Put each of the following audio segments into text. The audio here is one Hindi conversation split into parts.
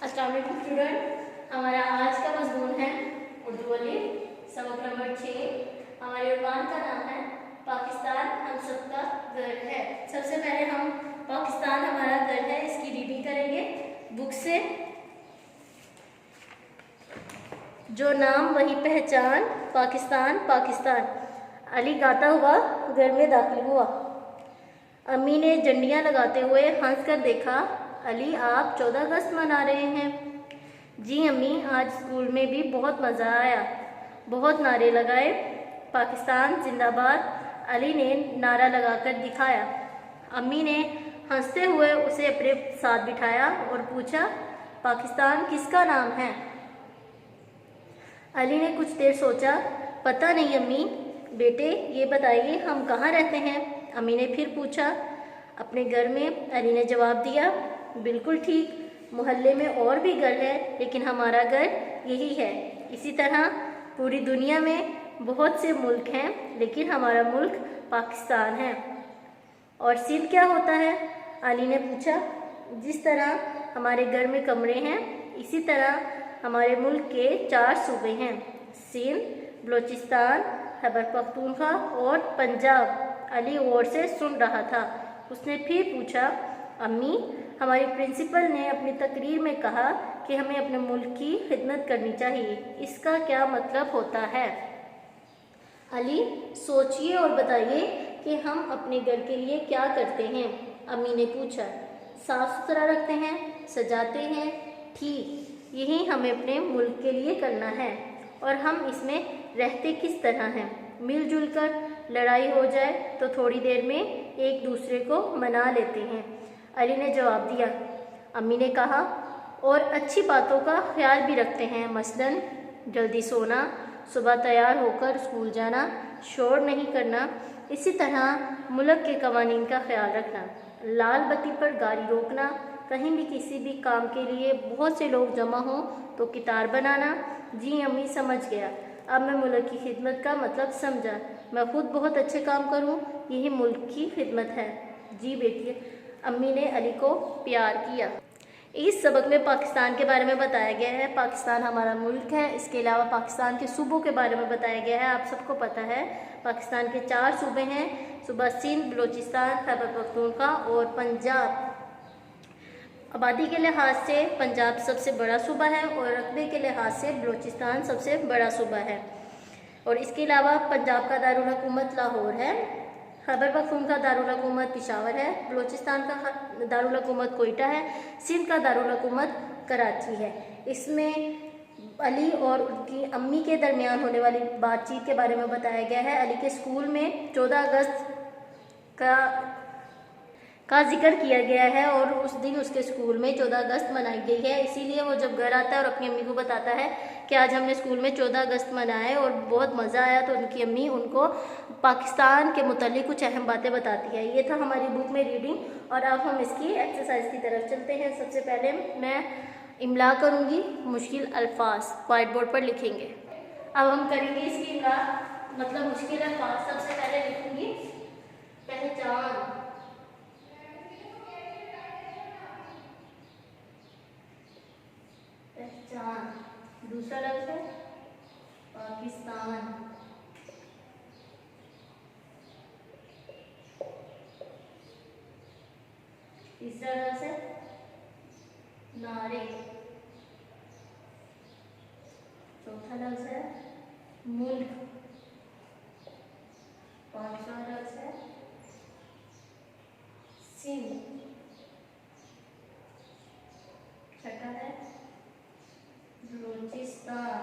अस्सलाम वालेकुम स्टूडेंट। हमारा आज का मजमून है उर्दू वाली सबक नंबर 6। हमारे उन्वान का नाम है पाकिस्तान हम सबका घर है। सबसे पहले हम पाकिस्तान हमारा घर है इसकी रीडिंग करेंगे बुक से। जो नाम वही पहचान, पाकिस्तान पाकिस्तान। अली गाता हुआ घर में दाखिल हुआ। अम्मी ने झंडियाँ लगाते हुए हंस कर देखा। अली, आप 14 अगस्त मना रहे हैं? जी अम्मी, आज स्कूल में भी बहुत मज़ा आया, बहुत नारे लगाए। पाकिस्तान जिंदाबाद, अली ने नारा लगाकर दिखाया। अम्मी ने हंसते हुए उसे अपने साथ बिठाया और पूछा, पाकिस्तान किसका नाम है? अली ने कुछ देर सोचा। पता नहीं अम्मी। बेटे ये बताइए हम कहाँ रहते हैं? अम्मी ने फिर पूछा। अपने घर में, अली ने जवाब दिया। बिल्कुल ठीक, मोहल्ले में और भी घर है लेकिन हमारा घर यही है। इसी तरह पूरी दुनिया में बहुत से मुल्क हैं लेकिन हमारा मुल्क पाकिस्तान है। और सिंध क्या होता है? अली ने पूछा। जिस तरह हमारे घर में कमरे हैं इसी तरह हमारे मुल्क के 4 सूबे हैं, सिंध, बलूचिस्तान, खैबर पख्तूनख्वा और पंजाब। अली गौर से सुन रहा था। उसने फिर पूछा, अम्मी, हमारी प्रिंसिपल ने अपनी तकरीर में कहा कि हमें अपने मुल्क की खिदमत करनी चाहिए, इसका क्या मतलब होता है? अली, सोचिए और बताइए कि हम अपने घर के लिए क्या करते हैं? अम्मी ने पूछा। साफ सुथरा रखते हैं, सजाते हैं। ठीक यही हमें अपने मुल्क के लिए करना है। और हम इसमें रहते किस तरह हैं? मिलजुल कर। लड़ाई हो जाए तो थोड़ी देर में एक दूसरे को मना लेते हैं। अली ने जवाब दिया। अम्मी ने कहा, और अच्छी बातों का ख्याल भी रखते हैं, मसलन जल्दी सोना, सुबह तैयार होकर स्कूल जाना, शोर नहीं करना। इसी तरह मुल्क के कवानीन का ख्याल रखना, लाल बत्ती पर गाड़ी रोकना, कहीं भी किसी भी काम के लिए बहुत से लोग जमा हों तो कितार बनाना। जी अम्मी, समझ गया। अब मैं मुल्क की खिदमत का मतलब समझा। मैं खुद बहुत अच्छे काम करूं, यही मुल्क की खिदमत है। जी बेटी। अम्मी ने अली को प्यार किया। इस सबक में पाकिस्तान के बारे में बताया गया है। पाकिस्तान हमारा मुल्क है। इसके अलावा पाकिस्तान के सूबों के बारे में बताया गया है। आप सबको पता है पाकिस्तान के 4 सूबे हैं, सूबा सिंध, बलूचिस्तान, खैबर पख्तूनख्वा और पंजाब। आबादी के लिहाज से पंजाब सबसे बड़ा सूबा है और रकबे के लिहाज से बलूचिस्तान सबसे बड़ा सूबा है। और इसके अलावा पंजाब का दारुल हुकूमत लाहौर है, खैबर पख्तूनख्वा का दारुल हुकूमत पेशावर है, बलूचिस्तान का दारुल हुकूमत कोयटा है, सिंध का दारुल हुकूमत कराची है। इसमें अली और उनकी अम्मी के दरमियान होने वाली बातचीत के बारे में बताया गया है। अली के स्कूल में 14 अगस्त का जिक्र किया गया है और उस दिन उसके स्कूल में 14 अगस्त मनाई गई है। इसीलिए वो जब घर आता है और अपनी अम्मी को बताता है कि आज हमने स्कूल में 14 अगस्त मनाए और बहुत मज़ा आया, तो उनकी अम्मी उनको पाकिस्तान के मुतालिक कुछ अहम बातें बताती है। ये था हमारी बुक में रीडिंग। और अब हम इसकी एक्सरसाइज की तरफ चलते हैं। सबसे पहले मैं इमला करूँगी, मुश्किल अल्फाज वाइट बोर्ड पर लिखेंगे। अब हम करेंगे इसकी इमला, मतलब मुश्किल अल्फाज। सबसे पहले लिखूँगी पहचान, पहचान। दूसरा लफ्ज़ है पाकिस्तान, तीसरा लफ्ज़ है नारे, चौथा लफ्ज़ है मुल्क, पांचवा लफ्ज़ है सिंध, छठा है बलूचिस्तान,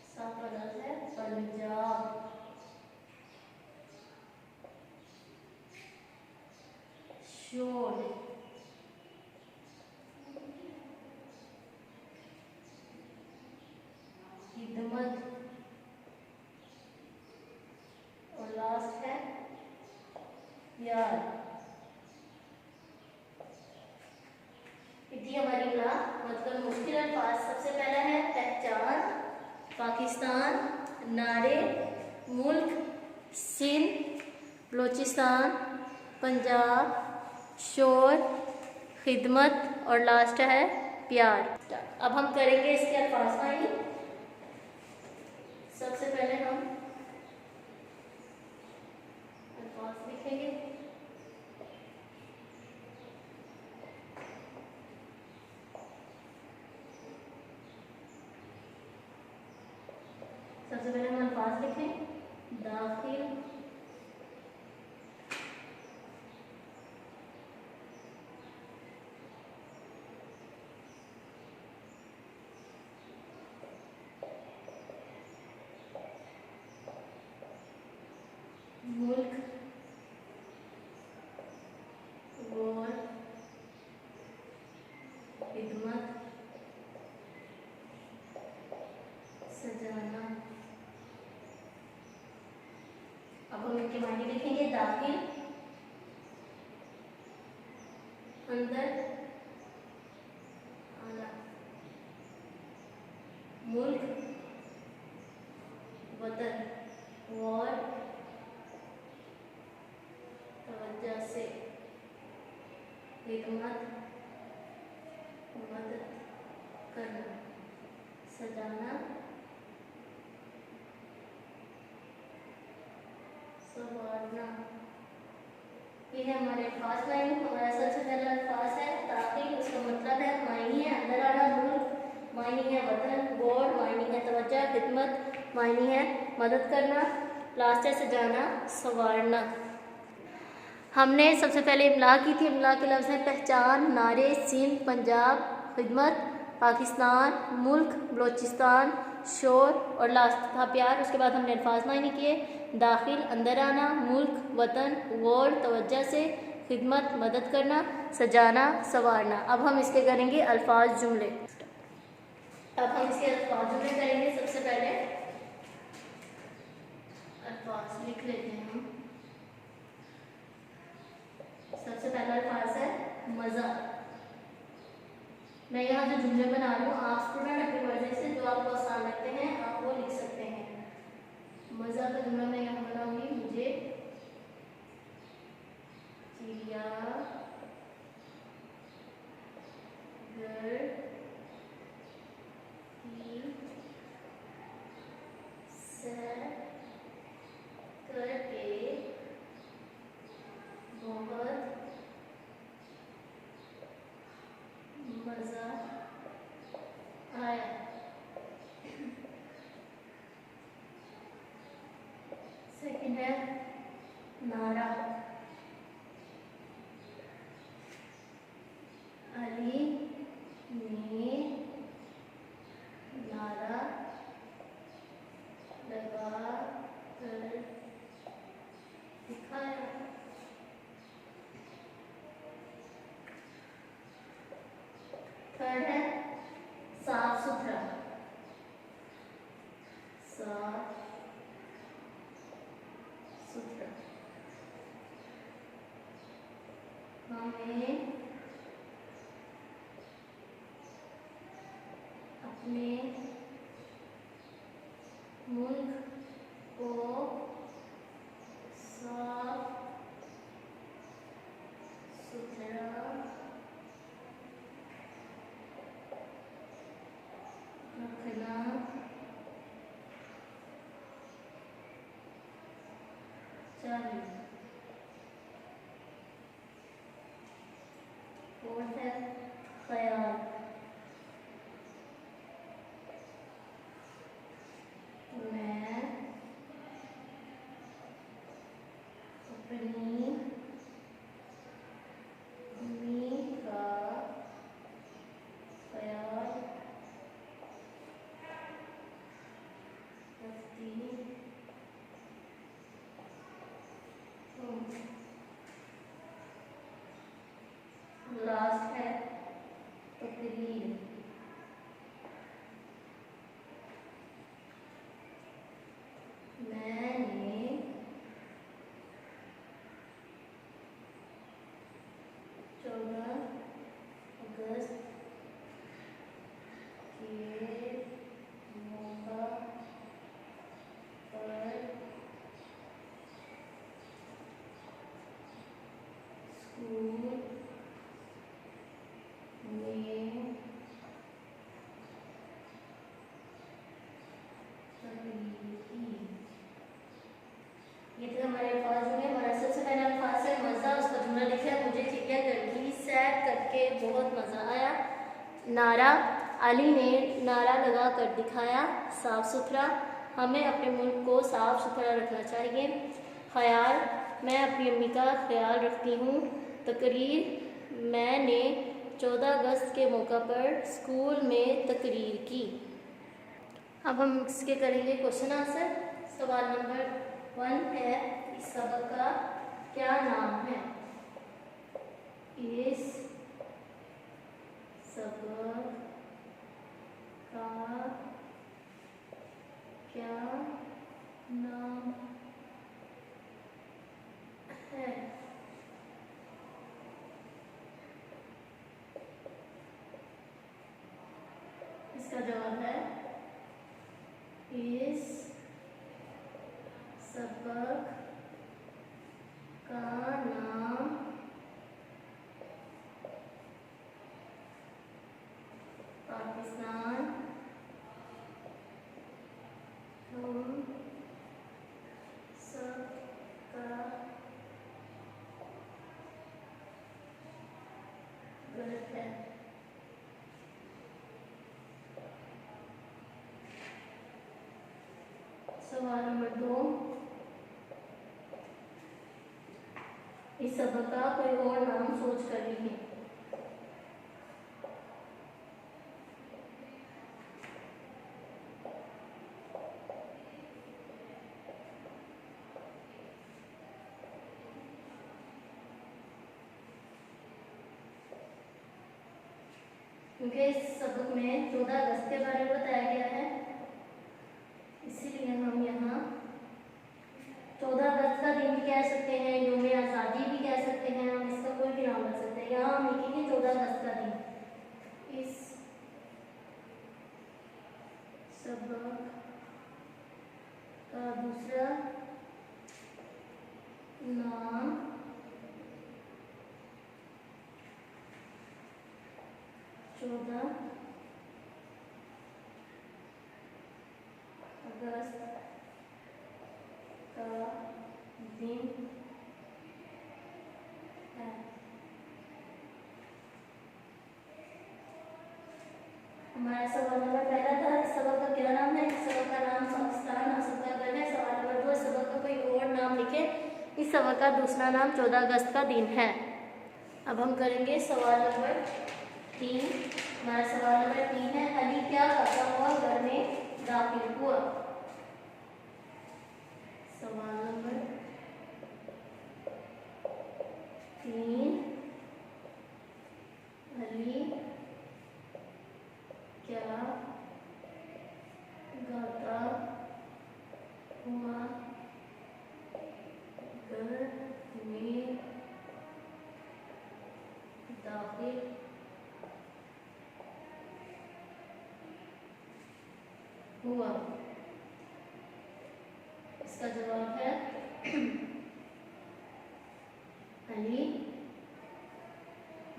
सातवां लफ्ज़ है पंजाब, शोर, खिदमत और लास्ट है प्यार। इतनी हमारी इमला, मतलब मुश्किल अल्फाज। सबसे पहला है पहचान, पाकिस्तान, नारे, मुल्क, सिंध, बलूचिस्तान, पंजाब, शोर, खिदमत और लास्ट है प्यार। अब हम करेंगे इसके अल्फाज मानी। सबसे पहले हम अल्फाज लिखेंगे। सबसे पहले हम अल्फाज लिखें। दाखिल, मुल्क, गौर, खिदमत, सजाना। अब हम इनके मायने लिखेंगे। दाखिल, अंदर आना, मुल्क, वतन, और तवज्जो से, खिदमत, मदद करना, सजाना, संवारना। ये है हमारे अल्फाज लाइन। हमारा सबसे पहला अल्फाज है दाखिल। उसका मतलब है मायनी है अंदर आना, मुल्क मायनी है वतन, गौर मायनी है तवज्जो, खिदमत मायनी है मदद करना, लास्ट है सजाना, संवारना। हमने सबसे पहले इमला की थी। इमला के लफ्ज़ हैं पहचान, नारे, सिंध, पंजाब, खिदमत, पाकिस्तान, मुल्क, बलूचिस्तान, शोर और लास्ट था प्यार। उसके बाद हमने अल्फाज मायने किए। दाखिल, अंदर आना, मुल्क, वतन, गौर, तवज्जो से, खिदमत, मदद करना, सजाना, संवारना। अब हम इसके करेंगे अल्फाज जुमले। अब हम इसके अल्फाज जुमले करेंगे। सबसे पहले अल्फाज लिख लेते हैं हम। सबसे पहला अल्फाज है मज़ा। मैं यहाँ जो जुमले बना रही हूँ, आप स्टूडेंट अपनी मर्जी से जो आपको आसान लगते हैं आप वो लिख सकते हैं। मज़ा का जुमला मैं यहाँ बनाऊंगी। मुझे चिड़िया घर की सैर करके बहुत मज़ा आया। सेकंड है नारा। अली ने नारा लगा कर दिखाया। थर्ड है साफ सुथरा। साफ सुथरा। हमें अपने मुल्क को साफ सुथरा रखना चाहिए। फोर्थ है ख्याल। मैं अपनी मम्मी का ख्याल रखती हूँ। लास्ट है तकरीर। मैंने 14 अगस्त के मौका पर स्कूल में तकरीर की। ये थे हमारे अल्फाज में। हमारा सबसे पहला अल्फाज है मज़ा। उसका जुमला लिखा है, मुझे चिड़िया घर की सैर करके बहुत मज़ा आया। नारा, अली ने नारा लगा कर दिखाया। साफ सुथरा, हमें अपने मुल्क को साफ सुथरा रखना चाहिए। ख्याल, मैं अपनी अम्मी का ख्याल रखती हूँ। तकरीर, मैंने 14 अगस्त के मौका पर स्कूल में तकरीर की। अब हम इसके करेंगे क्वेश्चन आंसर। सवाल नंबर 1 है, इस सबक का क्या नाम है? इस सबक का क्या नाम है? इसका जवाब है इस सबक का नाम पाकिस्तान हम सब का गलत है। सवाल नंबर 2, इस सबक का कोई और नाम सोच कर लिखें। क्योंकि इस सबक में 14 अगस्त के बारे में बताया गया है, इसीलिए हम यहाँ 14 अगस्त का दिन भी कह सकते हैं, यौम आज़ादी भी कह सकते हैं, हम इसका कोई भी नाम रख सकते हैं। यहाँ हम लिखेंगे 14 अगस्त का दिन। इस सबक का दूसरा नाम 14 अगस्त का दिन है। हमारा सवाल नंबर पहला था, इस सबक का क्या नाम है? इस सबक का नाम पाकिस्तान हम सबका घर है। सवाल नंबर 2, इस सबक का कोई और नाम लिखे। इस सबक का दूसरा नाम 14 अगस्त का दिन है। अब हम करेंगे सवाल नंबर 3। हमारा सवाल नंबर 3 है, अली क्या करता हुआ घर में दाखिल हुआ? सवाल नंबर 3, अली क्या गाता हुआ घर में दाखिल हुआ? इसका जवाब है अली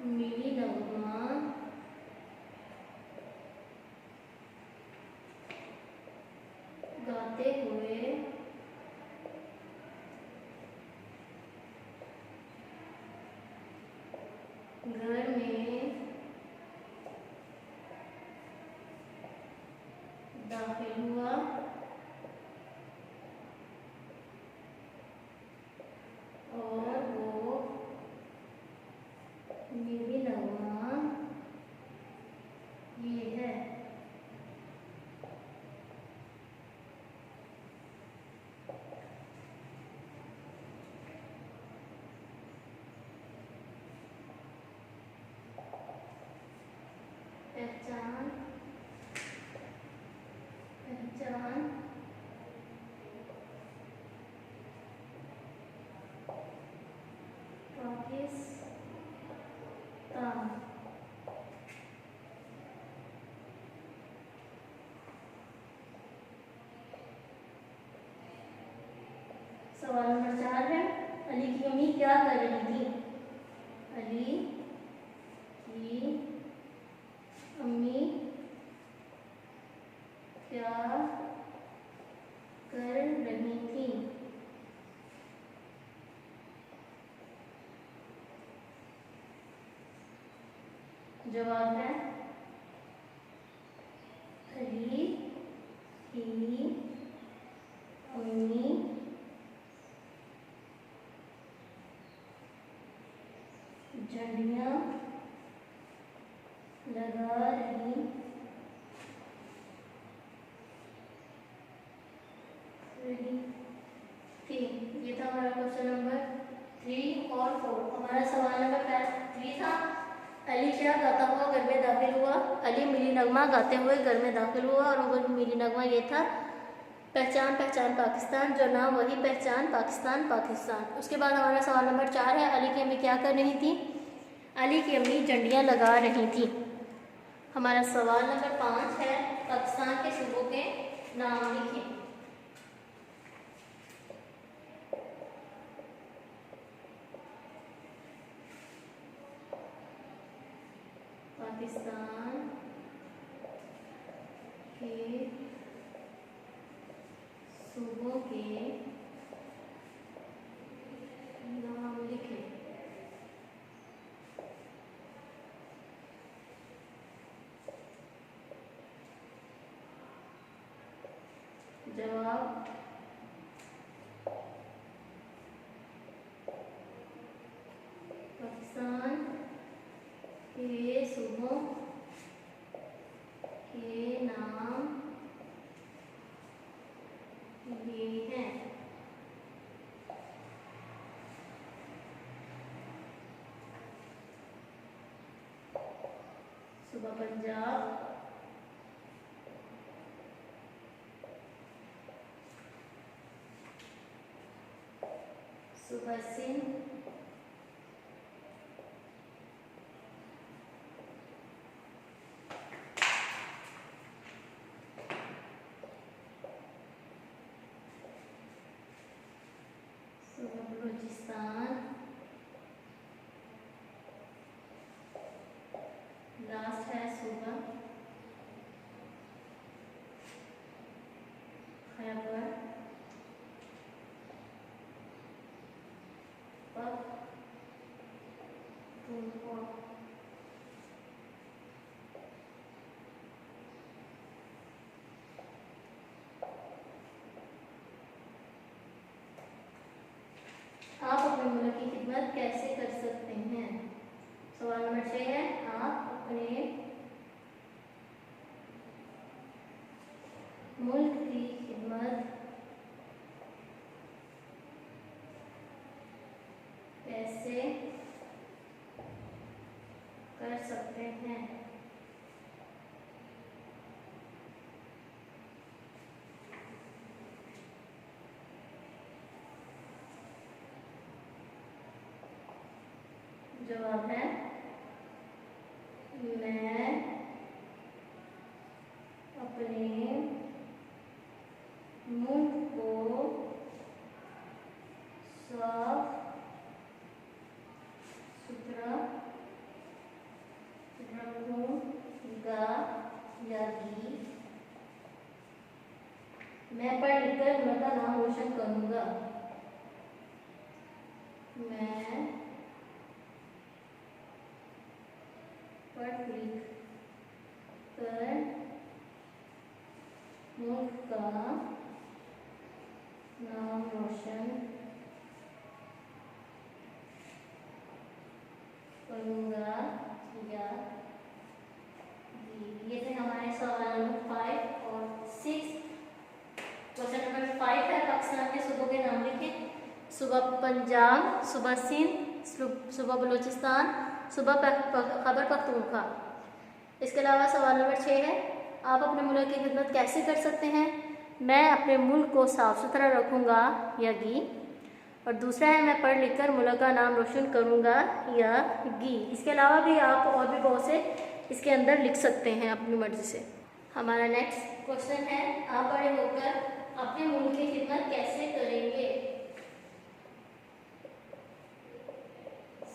मिली नगमा गाते हुए घर में दाखिल हुआ और वो मिली नगमा ये है। पहचान पहचान पाकिस्तान। सवाल नंबर 4 है, अली की अम्मी क्या कर रही थी? जवाब है अली की अम्मी झंडियाँ लगा रही थी। ये था हमारा क्वेश्चन नंबर 3 और 4। हमारा सवाल नंबर 3 था, अली क्या गाता हुआ घर में दाखिल हुआ। अली मिली नगमा गाते हुए घर में दाखिल हुआ, और वो मिली नगमा ये था, पहचान पहचान पाकिस्तान, जो नाम वही पहचान पाकिस्तान पाकिस्तान। उसके बाद हमारा सवाल नंबर 4 है, अली की अम्मी क्या कर रही थी। अली की अम्मी झंडियाँ लगा रही थी। हमारा सवाल नंबर 5 है, पाकिस्तान के सूबों के नाम लिखें। पाकिस्तान के सूबों के नाम लिखें। जवाब पाकिस्तान के सूबों के नाम ये हैं। सूबा पंजाब, सूबा सिंध, सूबा बलूचिस्तान, लास्ट है सूबा खैबर पख्तूनख्वा। आप अपने मुल्क की खिदमत कैसे कर सकते हैं। सवाल नंबर 6 है, आप अपने मुल्क की खिदमत कैसे कर सकते हैं। जवाब है मैं अपने मुल्क को साफ सुथरा रखूंगा यागी। मैं पढ़ लिख कर मुल्क का नाम रोशन करूंगा। मैं पढ़ लिख कर मुल्क का नाम रोशन करूंगा या ये थे हमारे सवाल नंबर 5 और 6। क्वेश्चन नंबर 5 है, पाकिस्तान के सूबों के नाम लिखें। सूबा पंजाब, सूबा सिंध, सूबा बलूचिस्तान, सूबा खैबर पख्तूनख्वा। इसके अलावा सवाल नंबर 6 है, आप अपने मुल्क की खिदमत कैसे कर सकते हैं। मैं अपने मुल्क को साफ़ सुथरा रखूँगा या गी। और दूसरा है, मैं पढ़ लिख कर मुल्क का नाम रोशन करूँगा या गी। इसके अलावा भी आप और भी बहुत से इसके अंदर लिख सकते हैं अपनी मर्जी से। हमारा नेक्स्ट क्वेश्चन है, आप बड़े होकर अपने मुल्क की खिदमत कैसे करेंगे।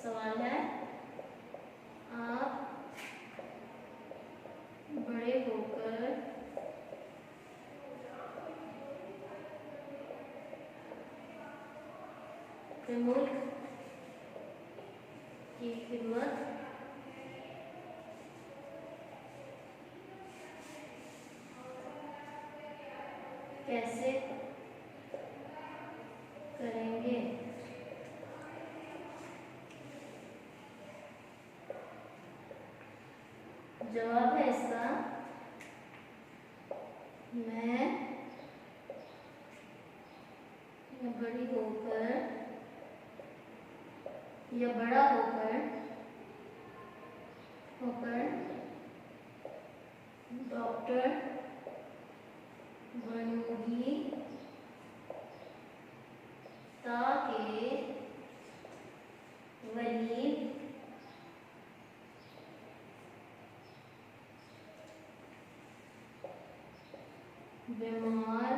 सवाल है, आप बड़े होकर अपने मुल्क की खिदमत कैसे करेंगे? जवाब है इसका, मैं बड़ी होकर या बड़ा होकर डॉक्टर बनूंगी ताकि गरीब बीमार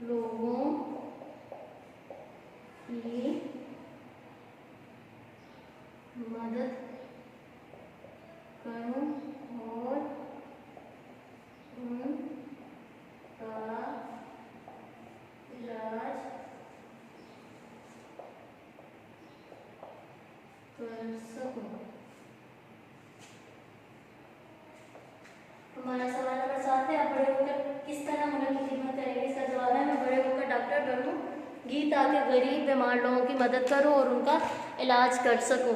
लोगों की मदद करूं और उनका इलाज कर सकूं। हमारा सवाल नंबर 7 है, आप बड़े होकर किस तरह मुल्क की खिदमत करेंगे? इसका जवाब है, मैं बड़े होकर डॉक्टर बनूंगी ताकि गरीब बीमार लोगों की मदद करूं और उनका इलाज कर सकूं।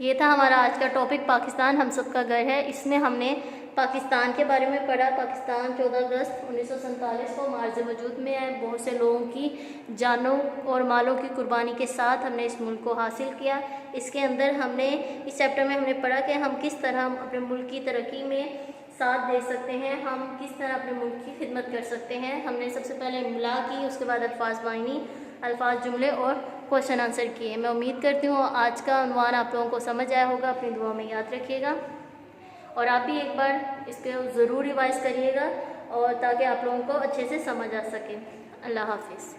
ये था हमारा आज का टॉपिक, पाकिस्तान हम सब का घर है। इसमें हमने पाकिस्तान के बारे में पढ़ा। पाकिस्तान 14 अगस्त 1947 को मार्ज़ वजूद में है। बहुत से लोगों की जानों और मालों की कुर्बानी के साथ हमने इस मुल्क को हासिल किया। इसके अंदर हमने इस चैप्टर में हमने पढ़ा कि हम किस तरह अपने मुल्क की तरक्की में साथ दे सकते हैं, हम किस तरह अपने मुल्क की खिदमत कर सकते हैं। हमने सबसे पहले इमला की, उसके बाद अल्फाज वाइनी, अल्फाज जुमले और क्वेश्चन आंसर किए। मैं उम्मीद करती हूँ आज का उन्वान आप लोगों को समझ आया होगा। अपनी दुआ में याद रखिएगा और आप भी एक बार इसको ज़रूर रिवाइज़ करिएगा और ताकि आप लोगों को अच्छे से समझ आ सके। अल्लाह हाफिज़।